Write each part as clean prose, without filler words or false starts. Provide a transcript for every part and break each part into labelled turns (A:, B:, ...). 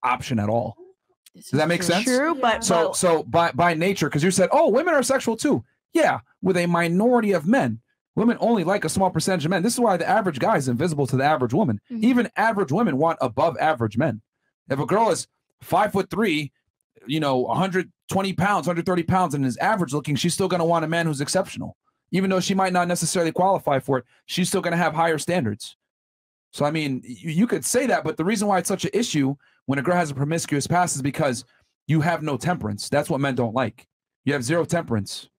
A: option at all. Does that make sense?
B: True, but
A: so by nature, because you said, oh, women are sexual too. Yeah, with a minority of men. Women only like a small percentage of men. This is why the average guy is invisible to the average woman. Even average women want above average men. If a girl is 5'3", 120 pounds, 130 pounds, and is average looking, she's still going to want a man who's exceptional. Even though she might not necessarily qualify for it, she's still going to have higher standards. So, I mean, you could say that, but the reason why it's such an issue when a girl has a promiscuous past is because you have no temperance. That's what men don't like. You have zero temperance.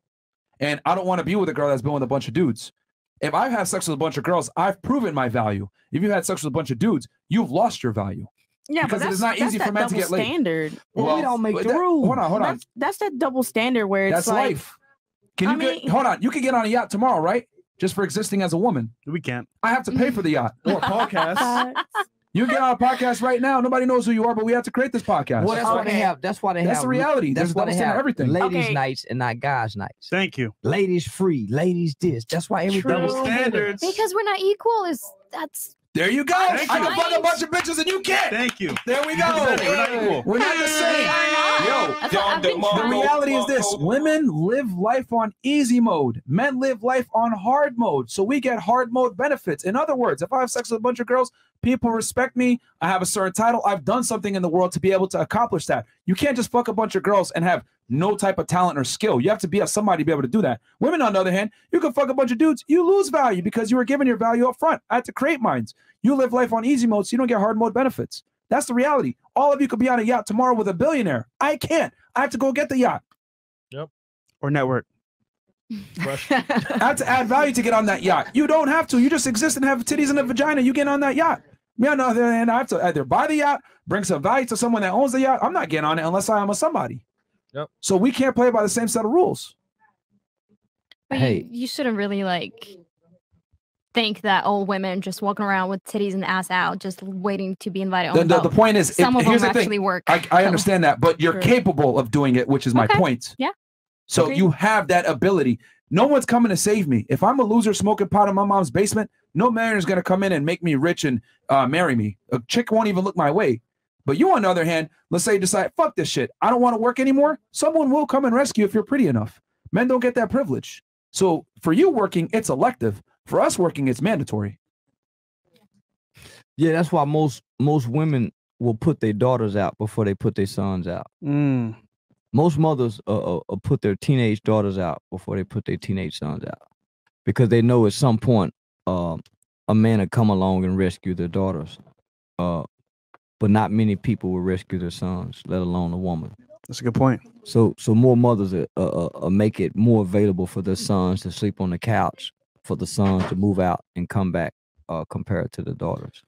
A: And I don't want to be with a girl that's been with a bunch of dudes. If I've had sex with a bunch of girls, I've proven my value. If you've had sex with a bunch of dudes, you've lost your value.
B: Yeah,
A: because it is not easy for men to get laid.
B: Standard.
C: Well, we don't make the rules.
A: Hold on.
B: That's that double standard where it's
A: that's
B: like
A: life. Hold on. You can get on a yacht tomorrow, right? Just for existing as a woman.
D: We can't.
A: I have to pay for the yacht.
D: Or a podcast.
A: You get on a podcast right now. Nobody knows who you are, but we have to create this podcast.
C: Well, that's why they have. That's why they have.
A: That's the reality.
C: That's why they have
A: everything.
C: Ladies' nights and not guys' nights.
D: Thank you.
C: Ladies free. Ladies this. That's why everything.
D: Double standards.
E: Because we're not equal.
A: There you go. I can fuck a bunch of bitches and you can't.
D: Thank you.
A: There we go.
D: We're not equal.
A: We're not the same. The reality is this. Women live life on easy mode. Men live life on hard mode. So we get hard mode benefits. In other words, if I have sex with a bunch of girls, people respect me. I have a certain title. I've done something in the world to be able to accomplish that. You can't just fuck a bunch of girls and have no type of talent or skill. You have to be somebody to be able to do that. Women, on the other hand, you can fuck a bunch of dudes. You lose value because you were given your value up front. I had to create mine. You live life on easy mode, so you don't get hard mode benefits. That's the reality. All of you could be on a yacht tomorrow with a billionaire. I can't. I have to go get the yacht.
D: Yep. Or network.
A: I have to add value to get on that yacht. You don't have to. You just exist and have titties and a vagina. You get on that yacht. Me, on the other hand, I have to either buy the yacht, bring some value to someone that owns the yacht. I'm not getting on it unless I am a somebody.
D: Yep.
A: So we can't play by the same set of rules.
E: But you shouldn't really think that old women just walking around with titties and ass out, just waiting to be invited on
A: the point is,
E: some of
A: here's
E: them
A: the thing.
E: actually work.
A: I understand that, but you're capable of doing it, which is my point.
E: Yeah.
A: So you have that ability. No one's coming to save me. If I'm a loser smoking pot in my mom's basement, no man is going to come in and make me rich and marry me. A chick won't even look my way. But you, on the other hand, let's say you decide, fuck this shit. I don't want to work anymore. Someone will come and rescue if you're pretty enough. Men don't get that privilege. So for you working, it's elective. For us working, it's mandatory.
C: Yeah, that's why most women will put their daughters out before they put their sons out. Most mothers put their teenage daughters out before they put their teenage sons out, because they know at some point a man will come along and rescue their daughters. But not many people will rescue their sons, let alone a woman.
D: That's a good point.
C: So more mothers make it more available for their sons to sleep on the couch, for the sons to move out and come back, compared to the daughters.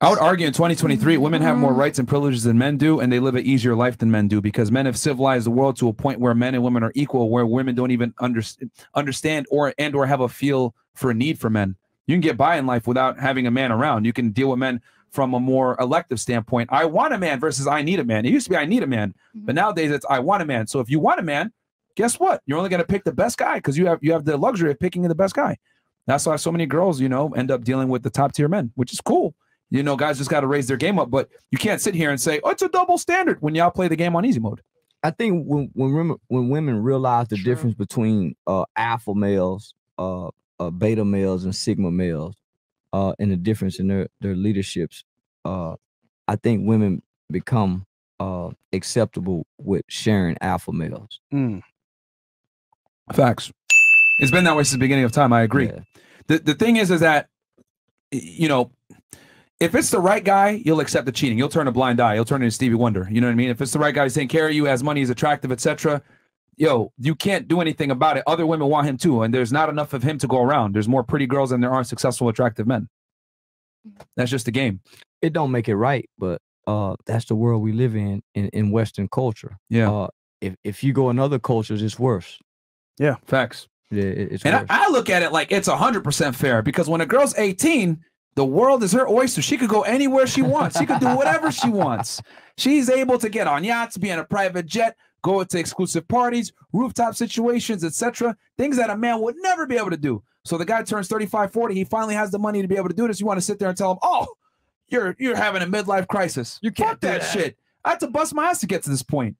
A: I would argue in 2023, women have more rights and privileges than men do, and they live an easier life than men do, because men have civilized the world to a point where men and women are equal, where women don't even understand or have a feel for a need for men. You can get by in life without having a man around. You can deal with men from a more elective standpoint. I want a man versus I need a man. It used to be I need a man, but nowadays it's I want a man. So if you want a man, guess what? You're only going to pick the best guy, because you have the luxury of picking the best guy. That's why so many girls, end up dealing with the top tier men, which is cool. Guys just got to raise their game up, but you can't sit here and say, oh, it's a double standard when y'all play the game on easy mode.
C: I think when women realize the difference between alpha males, beta males, and sigma males, and the difference in their leaderships, I think women become acceptable with sharing alpha males.
A: Facts. It's been that way since the beginning of time. I agree. Yeah. The thing is that, if it's the right guy, you'll accept the cheating. You'll turn a blind eye. You'll turn into Stevie Wonder. You know what I mean? If it's the right guy who's taking care of you, has money, is attractive, etc., you can't do anything about it. Other women want him too, and there's not enough of him to go around. There's more pretty girls than there are successful, attractive men. That's just the game.
C: It don't make it right, but that's the world we live in Western culture.
A: Yeah.
C: If you go in other cultures, it's worse.
A: Yeah. Facts.
C: Yeah, it's
A: and
C: worse.
A: I look at it like it's 100% fair, because when a girl's 18, the world is her oyster. She could go anywhere she wants. She could do whatever she wants. She's able to get on yachts, be in a private jet, go to exclusive parties, rooftop situations, etc. Things that a man would never be able to do. So the guy turns 35, 40. He finally has the money to be able to do this. You want to sit there and tell him, oh, you're having a midlife crisis. You can't do that shit. I had to bust my ass to get to this point.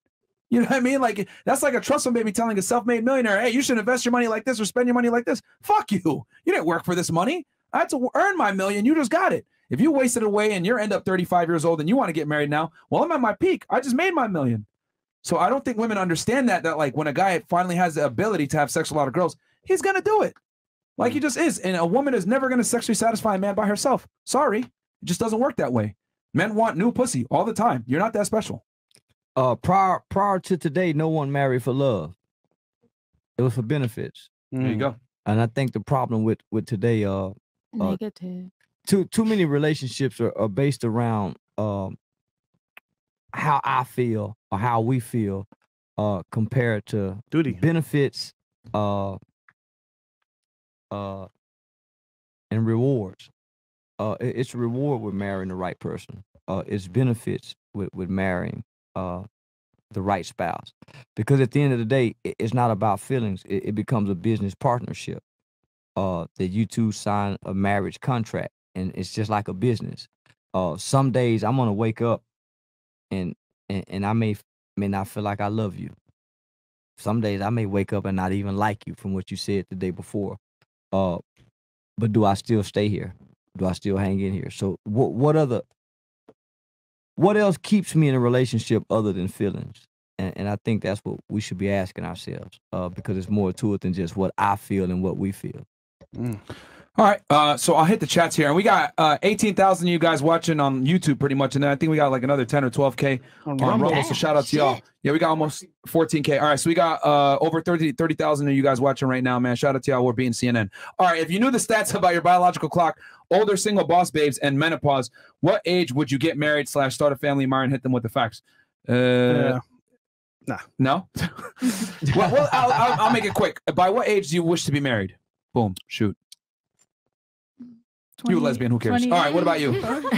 A: You know what I mean? Like, that's like a trust fund baby telling a self-made millionaire, hey, you should invest your money like this or spend your money like this. Fuck you. You didn't work for this money. I had to earn my million. You just got it. If you wasted it away and you're end up 35 years old and you want to get married now, well, I'm at my peak. I just made my million. So I don't think women understand that like when a guy finally has the ability to have sex with a lot of girls, he's going to do it. Like he just is. And a woman is never going to sexually satisfy a man by herself. Sorry. It just doesn't work that way. Men want new pussy all the time. You're not that special.
C: Prior to today, no one married for love. It was for benefits.
A: There you go.
C: And I think the problem with today,
B: negative.
C: Too many relationships are based around how I feel or how we feel compared to
D: duty,
C: benefits, and rewards. It's a reward with marrying the right person. It's benefits with marrying the right spouse. Because at the end of the day, it's not about feelings. It becomes a business partnership. That you two sign a marriage contract, and it's just like a business. Some days I'm gonna wake up and I may not feel like I love you. Some days I may wake up and not even like you from what you said the day before. But do I still stay here? Do I still hang in here? So what else keeps me in a relationship other than feelings? And I think that's what we should be asking ourselves, because it's more to it than just what I feel and what we feel.
A: All right, so I'll hit the chats here, and we got 18,000 of you guys watching on YouTube pretty much, and then I think we got like another 10 or 12K on Rumble, so shout out to y'all. Yeah, we got almost 14K. All right, so we got over 30,000 of you guys watching right now, man. Shout out to y'all. We're beating CNN. All right, if you knew the stats about your biological clock, older single boss babes, and menopause, what age would you get married / start a family? Myron, hit them with the facts.
D: Nah.
A: No? well, I'll make it quick. By what age do you wish to be married? Boom, shoot. 20, you lesbian, who cares?
B: 20.
A: All right, what about you?
F: It doesn't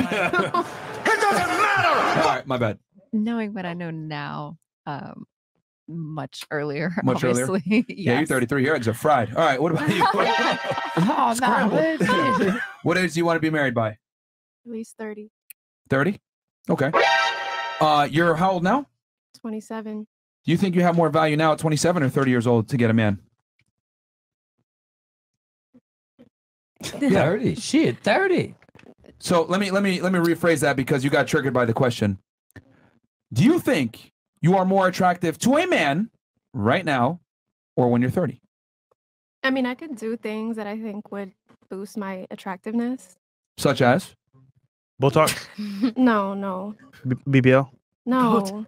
F: matter.
A: All right, my bad.
F: Knowing what I know now, much earlier.
A: Much
F: obviously.
A: earlier?
F: Yes.
A: Yeah, you're 33. Your eggs are fried. All right, what about you? What age do you want to be married by?
B: At least 30.
A: 30? Okay. You're how old now?
B: 27.
A: Do you think you have more value now at 27 or 30 years old to get a man?
C: Yeah, 30. Shit, 30.
A: So let me rephrase that because you got triggered by the question. Do you think you are more attractive to a man right now or when you're 30?
B: I mean, I could do things that I think would boost my attractiveness.
A: Such as?
D: Botox?
B: No.
D: BBL?
B: No.